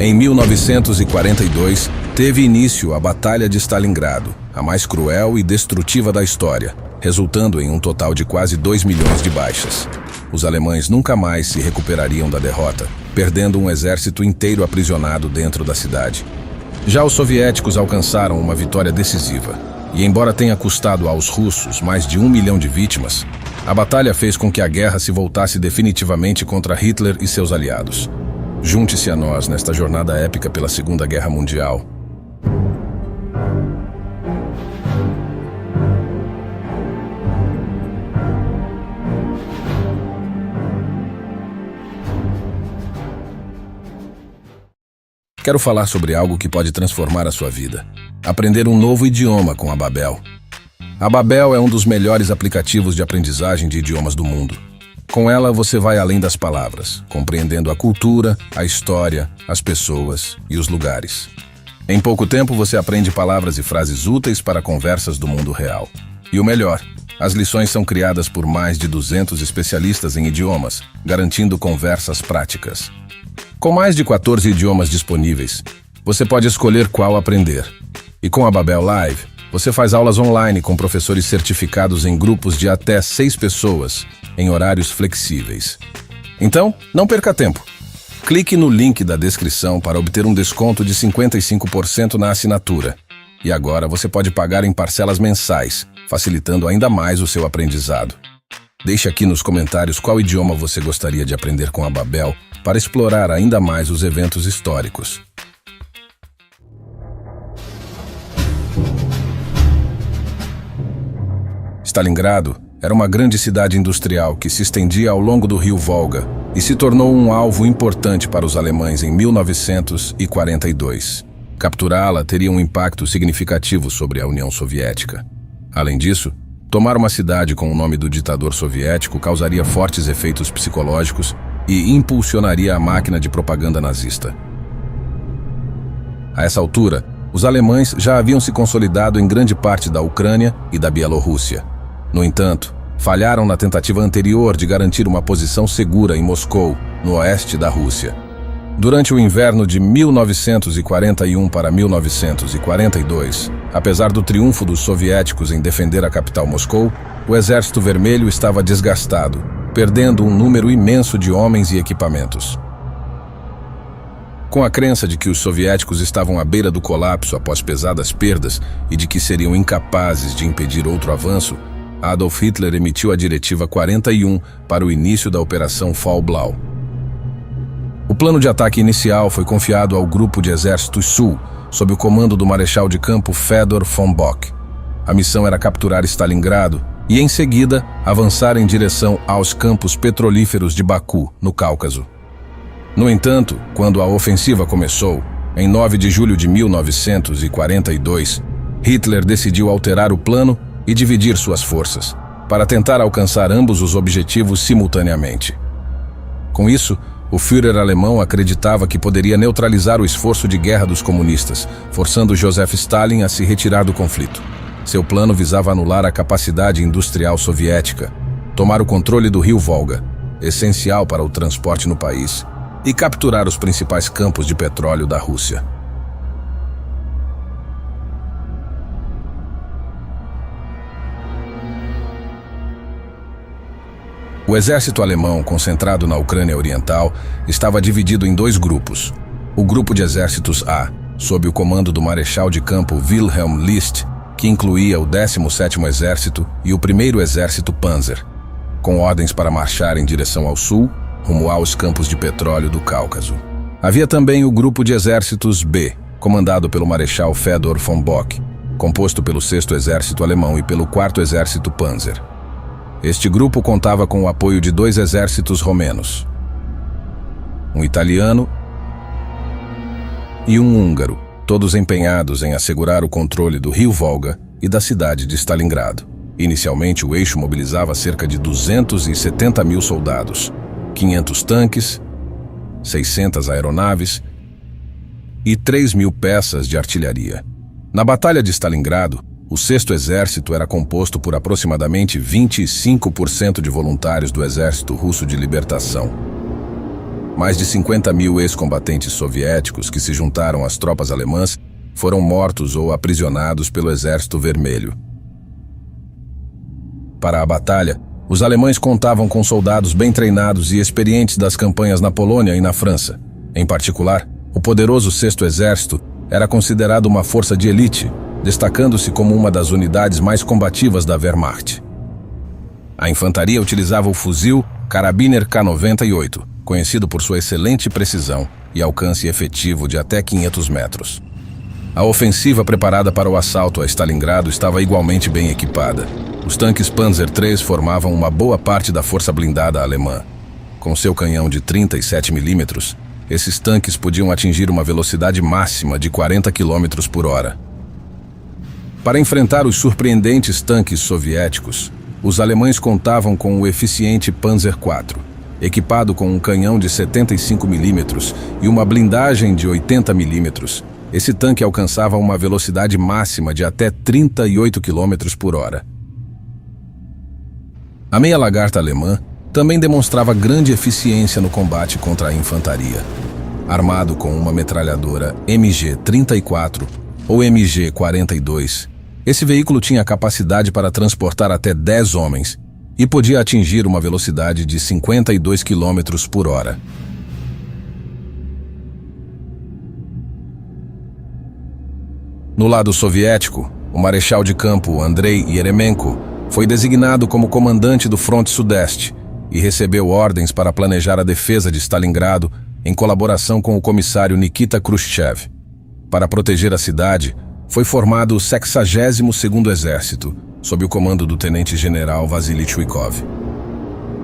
Em 1942, teve início a Batalha de Stalingrado, a mais cruel e destrutiva da história, resultando em um total de quase 2 milhões de baixas. Os alemães nunca mais se recuperariam da derrota, perdendo um exército inteiro aprisionado dentro da cidade. Já os soviéticos alcançaram uma vitória decisiva, e embora tenha custado aos russos mais de 1 milhão de vítimas, a batalha fez com que a guerra se voltasse definitivamente contra Hitler e seus aliados. Junte-se a nós nesta jornada épica pela Segunda Guerra Mundial. Quero falar sobre algo que pode transformar a sua vida. Aprender um novo idioma com a Babel. A Babel é um dos melhores aplicativos de aprendizagem de idiomas do mundo. Com ela, você vai além das palavras, compreendendo a cultura, a história, as pessoas e os lugares. Em pouco tempo, você aprende palavras e frases úteis para conversas do mundo real. E o melhor, as lições são criadas por mais de 200 especialistas em idiomas, garantindo conversas práticas. Com mais de 14 idiomas disponíveis, você pode escolher qual aprender. E com a Babel Live, você faz aulas online com professores certificados em grupos de até 6 pessoas, em horários flexíveis. Então, não perca tempo. Clique no link da descrição para obter um desconto de 55% na assinatura. E agora você pode pagar em parcelas mensais, facilitando ainda mais o seu aprendizado. Deixe aqui nos comentários qual idioma você gostaria de aprender com a Babel para explorar ainda mais os eventos históricos. Stalingrado era uma grande cidade industrial que se estendia ao longo do rio Volga e se tornou um alvo importante para os alemães em 1942. Capturá-la teria um impacto significativo sobre a União Soviética. Além disso, tomar uma cidade com o nome do ditador soviético causaria fortes efeitos psicológicos e impulsionaria a máquina de propaganda nazista. A essa altura, os alemães já haviam se consolidado em grande parte da Ucrânia e da Bielorrússia. No entanto, falharam na tentativa anterior de garantir uma posição segura em Moscou, no oeste da Rússia. Durante o inverno de 1941 para 1942, apesar do triunfo dos soviéticos em defender a capital Moscou, o Exército Vermelho estava desgastado, perdendo um número imenso de homens e equipamentos. Com a crença de que os soviéticos estavam à beira do colapso após pesadas perdas e de que seriam incapazes de impedir outro avanço, Adolf Hitler emitiu a Diretiva 41 para o início da Operação Fall Blau. O plano de ataque inicial foi confiado ao Grupo de Exércitos Sul, sob o comando do Marechal de Campo Fedor von Bock. A missão era capturar Stalingrado e, em seguida, avançar em direção aos campos petrolíferos de Baku, no Cáucaso. No entanto, quando a ofensiva começou, em 9 de julho de 1942, Hitler decidiu alterar o plano e dividir suas forças, para tentar alcançar ambos os objetivos simultaneamente. Com isso, o Führer alemão acreditava que poderia neutralizar o esforço de guerra dos comunistas, forçando Joseph Stalin a se retirar do conflito. Seu plano visava anular a capacidade industrial soviética, tomar o controle do rio Volga, essencial para o transporte no país, e capturar os principais campos de petróleo da Rússia. O exército alemão, concentrado na Ucrânia Oriental, estava dividido em 2 grupos. O Grupo de Exércitos A, sob o comando do Marechal de Campo Wilhelm List, que incluía o 17º Exército e o 1º Exército Panzer, com ordens para marchar em direção ao sul, rumo aos campos de petróleo do Cáucaso. Havia também o Grupo de Exércitos B, comandado pelo Marechal Fedor von Bock, composto pelo 6º Exército Alemão e pelo 4º Exército Panzer. Este grupo contava com o apoio de 2 exércitos romenos, um italiano e um húngaro, todos empenhados em assegurar o controle do rio Volga e da cidade de Stalingrado. Inicialmente, o eixo mobilizava cerca de 270 mil soldados, 500 tanques, 600 aeronaves e 3 mil peças de artilharia. Na Batalha de Stalingrado, o 6º Exército era composto por aproximadamente 25% de voluntários do Exército Russo de Libertação. mais de 50 mil ex-combatentes soviéticos que se juntaram às tropas alemãs foram mortos ou aprisionados pelo Exército Vermelho. Para a batalha, os alemães contavam com soldados bem treinados e experientes das campanhas na Polônia e na França. Em particular, o poderoso Sexto Exército era considerado uma força de elite, destacando-se como uma das unidades mais combativas da Wehrmacht. A infantaria utilizava o fuzil Karabiner K98, conhecido por sua excelente precisão e alcance efetivo de até 500 metros. A ofensiva preparada para o assalto a Stalingrado estava igualmente bem equipada. Os tanques Panzer III formavam uma boa parte da força blindada alemã. Com seu canhão de 37 mm, esses tanques podiam atingir uma velocidade máxima de 40 km por hora. Para enfrentar os surpreendentes tanques soviéticos, os alemães contavam com o eficiente Panzer IV, equipado com um canhão de 75 mm e uma blindagem de 80 mm. Esse tanque alcançava uma velocidade máxima de até 38 km por hora. A meia lagarta alemã também demonstrava grande eficiência no combate contra a infantaria. Armado com uma metralhadora MG-34 ou MG-42, esse veículo tinha capacidade para transportar até 10 homens e podia atingir uma velocidade de 52 km por hora. No lado soviético, o marechal de campo Andrei Yeremenko foi designado como comandante do Fronte Sudeste e recebeu ordens para planejar a defesa de Stalingrado em colaboração com o comissário Nikita Khrushchev. Para proteger a cidade, foi formado o 62º Exército, sob o comando do tenente-general Vasily Chuikov.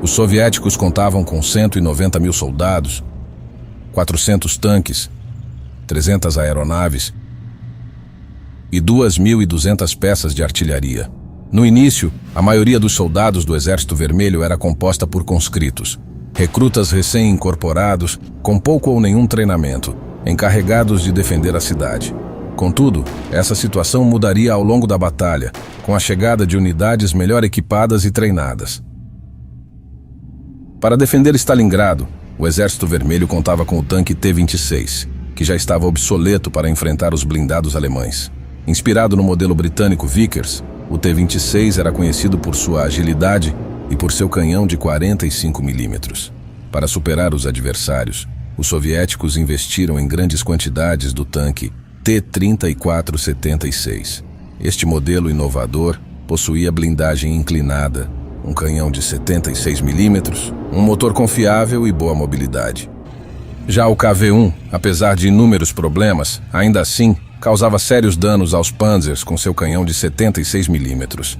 Os soviéticos contavam com 190 mil soldados, 400 tanques, 300 aeronaves e 2.200 peças de artilharia. No início, a maioria dos soldados do Exército Vermelho era composta por conscritos, recrutas recém-incorporados com pouco ou nenhum treinamento, encarregados de defender a cidade. Contudo, essa situação mudaria ao longo da batalha, com a chegada de unidades melhor equipadas e treinadas. Para defender Stalingrado, o Exército Vermelho contava com o tanque T-26, que já estava obsoleto para enfrentar os blindados alemães. Inspirado no modelo britânico Vickers, o T-26 era conhecido por sua agilidade e por seu canhão de 45 mm. Para superar os adversários, os soviéticos investiram em grandes quantidades do tanque T-34-76. Este modelo inovador possuía blindagem inclinada, um canhão de 76 mm, um motor confiável e boa mobilidade. Já o KV-1, apesar de inúmeros problemas, ainda assim causava sérios danos aos Panzers com seu canhão de 76 mm.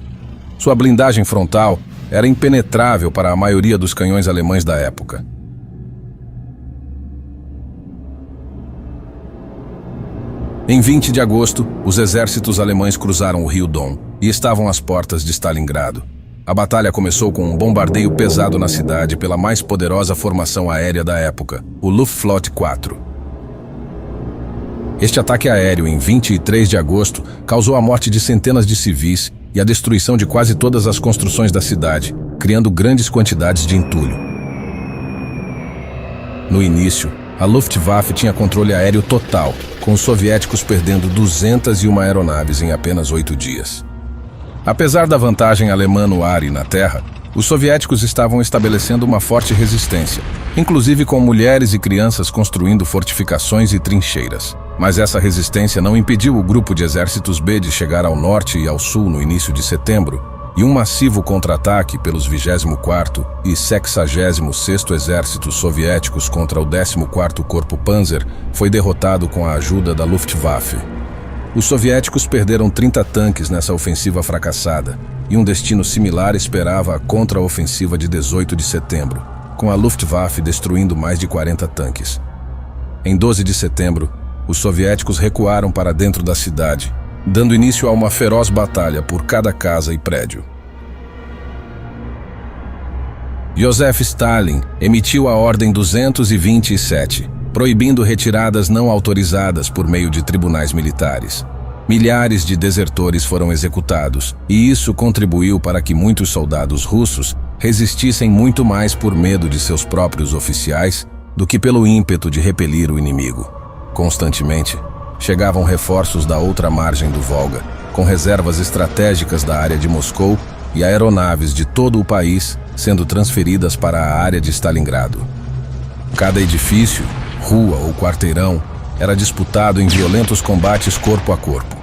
Sua blindagem frontal era impenetrável para a maioria dos canhões alemães da época. Em 20 de agosto, os exércitos alemães cruzaram o rio Don e estavam às portas de Stalingrado. A batalha começou com um bombardeio pesado na cidade pela mais poderosa formação aérea da época, o Luftwaffe 4. Este ataque aéreo, em 23 de agosto, causou a morte de centenas de civis e a destruição de quase todas as construções da cidade, criando grandes quantidades de entulho. No início, a Luftwaffe tinha controle aéreo total, com os soviéticos perdendo 201 aeronaves em apenas 8 dias. Apesar da vantagem alemã no ar e na terra, os soviéticos estavam estabelecendo uma forte resistência, inclusive com mulheres e crianças construindo fortificações e trincheiras. Mas essa resistência não impediu o grupo de exércitos B de chegar ao norte e ao sul no início de setembro, e um massivo contra-ataque pelos 24º e 66º Exércitos Soviéticos contra o 14º Corpo Panzer foi derrotado com a ajuda da Luftwaffe. Os soviéticos perderam 30 tanques nessa ofensiva fracassada, e um destino similar esperava a contra-ofensiva de 18 de setembro, com a Luftwaffe destruindo mais de 40 tanques. Em 12 de setembro, os soviéticos recuaram para dentro da cidade, dando início a uma feroz batalha por cada casa e prédio. Joseph Stalin emitiu a Ordem 227, proibindo retiradas não autorizadas por meio de tribunais militares. Milhares de desertores foram executados, e isso contribuiu para que muitos soldados russos resistissem muito mais por medo de seus próprios oficiais do que pelo ímpeto de repelir o inimigo. Constantemente, chegavam reforços da outra margem do Volga, com reservas estratégicas da área de Moscou e aeronaves de todo o país sendo transferidas para a área de Stalingrado. Cada edifício, rua ou quarteirão era disputado em violentos combates corpo a corpo.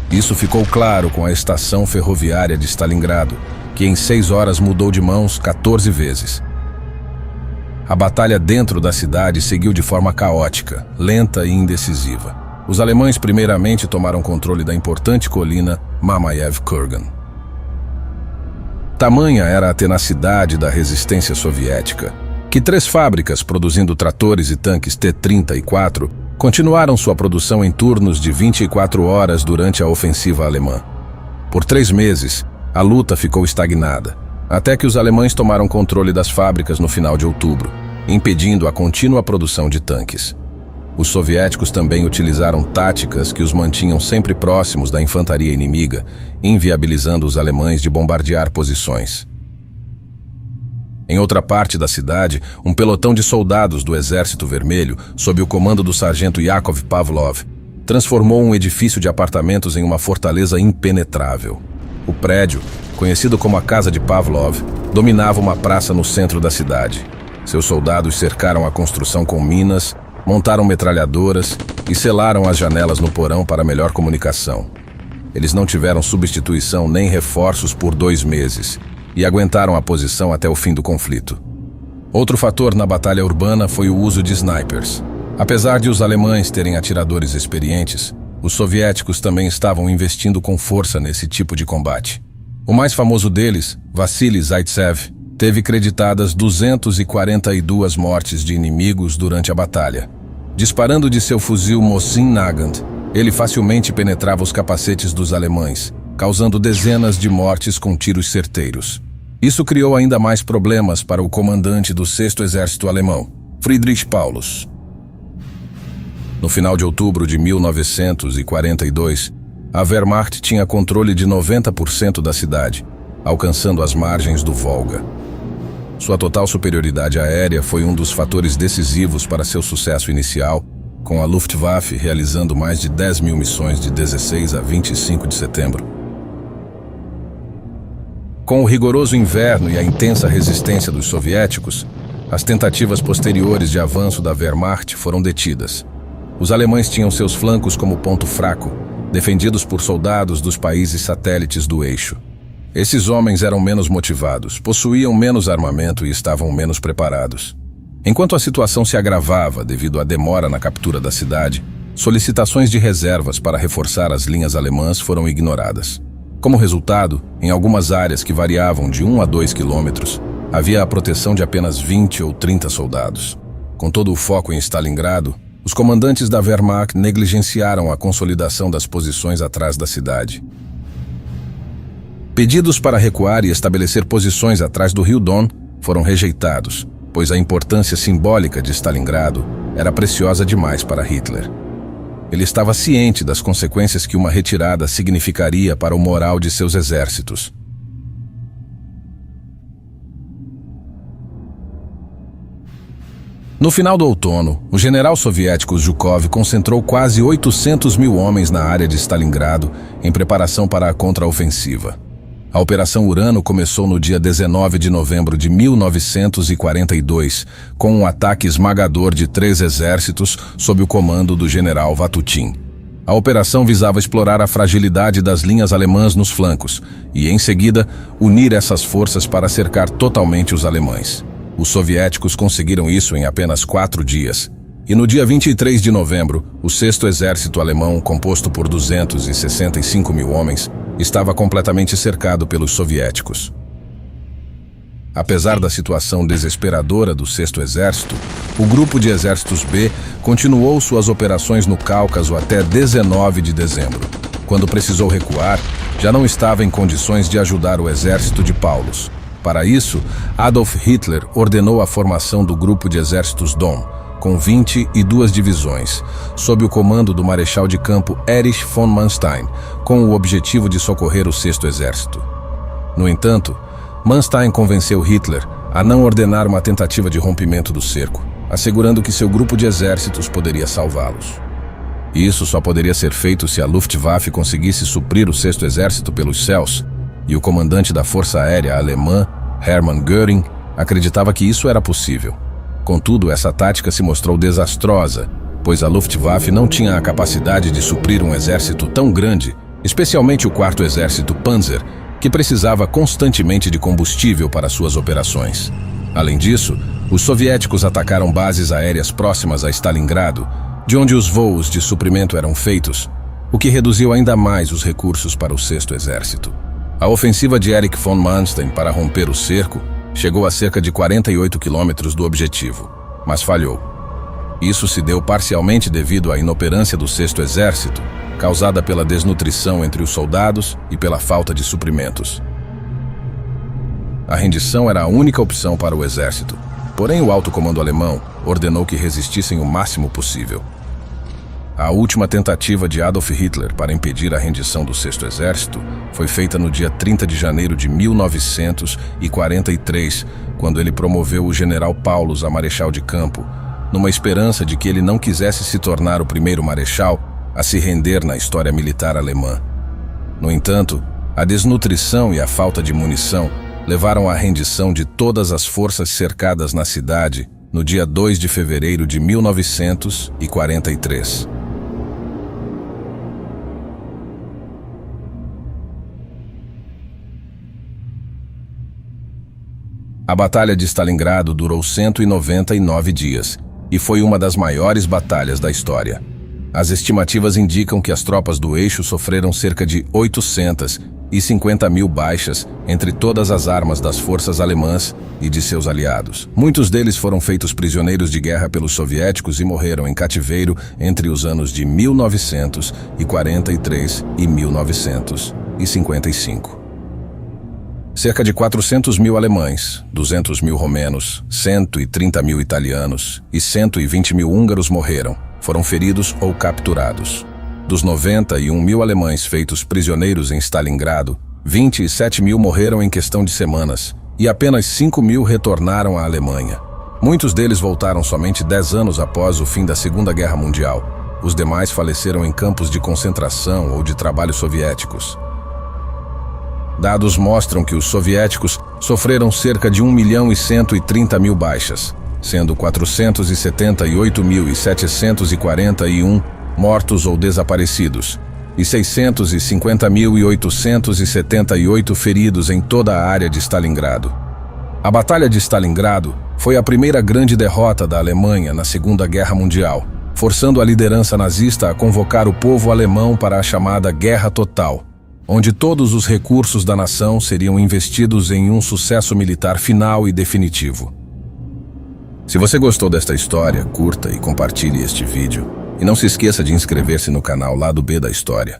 Isso ficou claro com a estação ferroviária de Stalingrado, que em 6 horas mudou de mãos 14 vezes. A batalha dentro da cidade seguiu de forma caótica, lenta e indecisiva. Os alemães primeiramente tomaram controle da importante colina Mamayev Kurgan. Tamanha era a tenacidade da resistência soviética, que 3 fábricas produzindo tratores e tanques T-34 continuaram sua produção em turnos de 24 horas durante a ofensiva alemã. Por 3 meses, a luta ficou estagnada, até que os alemães tomaram controle das fábricas no final de outubro, impedindo a contínua produção de tanques. Os soviéticos também utilizaram táticas que os mantinham sempre próximos da infantaria inimiga, inviabilizando os alemães de bombardear posições. Em outra parte da cidade, um pelotão de soldados do Exército Vermelho, sob o comando do sargento Yakov Pavlov, transformou um edifício de apartamentos em uma fortaleza impenetrável. O prédio, conhecido como a Casa de Pavlov, dominava uma praça no centro da cidade. Seus soldados cercaram a construção com minas, montaram metralhadoras e selaram as janelas no porão para melhor comunicação. Eles não tiveram substituição nem reforços por 2 meses e aguentaram a posição até o fim do conflito. Outro fator na batalha urbana foi o uso de snipers. Apesar de os alemães terem atiradores experientes, os soviéticos também estavam investindo com força nesse tipo de combate. O mais famoso deles, Vassily Zaitsev, teve creditadas 242 mortes de inimigos durante a batalha. Disparando de seu fuzil Mosin Nagant, ele facilmente penetrava os capacetes dos alemães, causando dezenas de mortes com tiros certeiros. Isso criou ainda mais problemas para o comandante do 6º Exército Alemão, Friedrich Paulus. No final de outubro de 1942, a Wehrmacht tinha controle de 90% da cidade, alcançando as margens do Volga. Sua total superioridade aérea foi um dos fatores decisivos para seu sucesso inicial, com a Luftwaffe realizando mais de 10.000 missões de 16 a 25 de setembro. Com o rigoroso inverno e a intensa resistência dos soviéticos, as tentativas posteriores de avanço da Wehrmacht foram detidas. Os alemães tinham seus flancos como ponto fraco, defendidos por soldados dos países satélites do eixo. Esses homens eram menos motivados, possuíam menos armamento e estavam menos preparados. Enquanto a situação se agravava devido à demora na captura da cidade, solicitações de reservas para reforçar as linhas alemãs foram ignoradas. Como resultado, em algumas áreas que variavam de 1 a 2 quilômetros, havia a proteção de apenas 20 ou 30 soldados. Com todo o foco em Stalingrado, os comandantes da Wehrmacht negligenciaram a consolidação das posições atrás da cidade. Pedidos para recuar e estabelecer posições atrás do rio Don foram rejeitados, pois a importância simbólica de Stalingrado era preciosa demais para Hitler. Ele estava ciente das consequências que uma retirada significaria para o moral de seus exércitos. No final do outono, o general soviético Zhukov concentrou quase 800.000 homens na área de Stalingrado em preparação para a contraofensiva. A Operação Urano começou no dia 19 de novembro de 1942, com um ataque esmagador de 3 exércitos sob o comando do general Vatutin. A operação visava explorar a fragilidade das linhas alemãs nos flancos e, em seguida, unir essas forças para cercar totalmente os alemães. Os soviéticos conseguiram isso em apenas 4 dias. E no dia 23 de novembro, o 6º Exército Alemão, composto por 265.000 homens, estava completamente cercado pelos soviéticos. Apesar da situação desesperadora do 6º Exército, o grupo de exércitos B continuou suas operações no Cáucaso até 19 de dezembro. Quando precisou recuar, já não estava em condições de ajudar o exército de Paulus. Para isso, Adolf Hitler ordenou a formação do grupo de exércitos Dom, com 22 divisões, sob o comando do marechal de campo Erich von Manstein, com o objetivo de socorrer o 6º Exército. No entanto, Manstein convenceu Hitler a não ordenar uma tentativa de rompimento do cerco. assegurando que seu grupo de exércitos poderia salvá-los. Isso só poderia ser feito se a Luftwaffe conseguisse suprir o 6º Exército pelos céus, e o comandante da Força Aérea Alemã, Hermann Göring, acreditava que isso era possível. Contudo, essa tática se mostrou desastrosa, pois a Luftwaffe não tinha a capacidade de suprir um exército tão grande, especialmente o 4º Exército Panzer, que precisava constantemente de combustível para suas operações. Além disso, os soviéticos atacaram bases aéreas próximas a Stalingrado, de onde os voos de suprimento eram feitos, o que reduziu ainda mais os recursos para o 6º Exército. A ofensiva de Erich von Manstein para romper o cerco chegou a cerca de 48 quilômetros do objetivo, mas falhou. Isso se deu parcialmente devido à inoperância do 6º Exército, causada pela desnutrição entre os soldados e pela falta de suprimentos. A rendição era a única opção para o exército, porém o alto comando alemão ordenou que resistissem o máximo possível. A última tentativa de Adolf Hitler para impedir a rendição do 6º Exército foi feita no dia 30 de janeiro de 1943, quando ele promoveu o general Paulus a marechal de campo, numa esperança de que ele não quisesse se tornar o primeiro marechal a se render na história militar alemã. No entanto, a desnutrição e a falta de munição levaram à rendição de todas as forças cercadas na cidade no dia 2 de fevereiro de 1943. A Batalha de Stalingrado durou 199 dias e foi uma das maiores batalhas da história. As estimativas indicam que as tropas do eixo sofreram cerca de 850 mil baixas entre todas as armas das forças alemãs e de seus aliados. Muitos deles foram feitos prisioneiros de guerra pelos soviéticos e morreram em cativeiro entre os anos de 1943 e 1955. Cerca de 400 mil alemães, 200 mil romenos, 130 mil italianos e 120 mil húngaros morreram, foram feridos ou capturados. Dos 91 mil alemães feitos prisioneiros em Stalingrado, 27 mil morreram em questão de semanas e apenas 5 mil retornaram à Alemanha. Muitos deles voltaram somente 10 anos após o fim da Segunda Guerra Mundial. Os demais faleceram em campos de concentração ou de trabalho soviéticos. Dados mostram que os soviéticos sofreram cerca de 1.130.000 baixas, sendo 478.741 mortos ou desaparecidos, e 650.878 feridos em toda a área de Stalingrado. A Batalha de Stalingrado foi a primeira grande derrota da Alemanha na Segunda Guerra Mundial, forçando a liderança nazista a convocar o povo alemão para a chamada Guerra Total, onde todos os recursos da nação seriam investidos em um sucesso militar final e definitivo. Se você gostou desta história, curta e compartilhe este vídeo. E não se esqueça de inscrever-se no canal Lado B da História.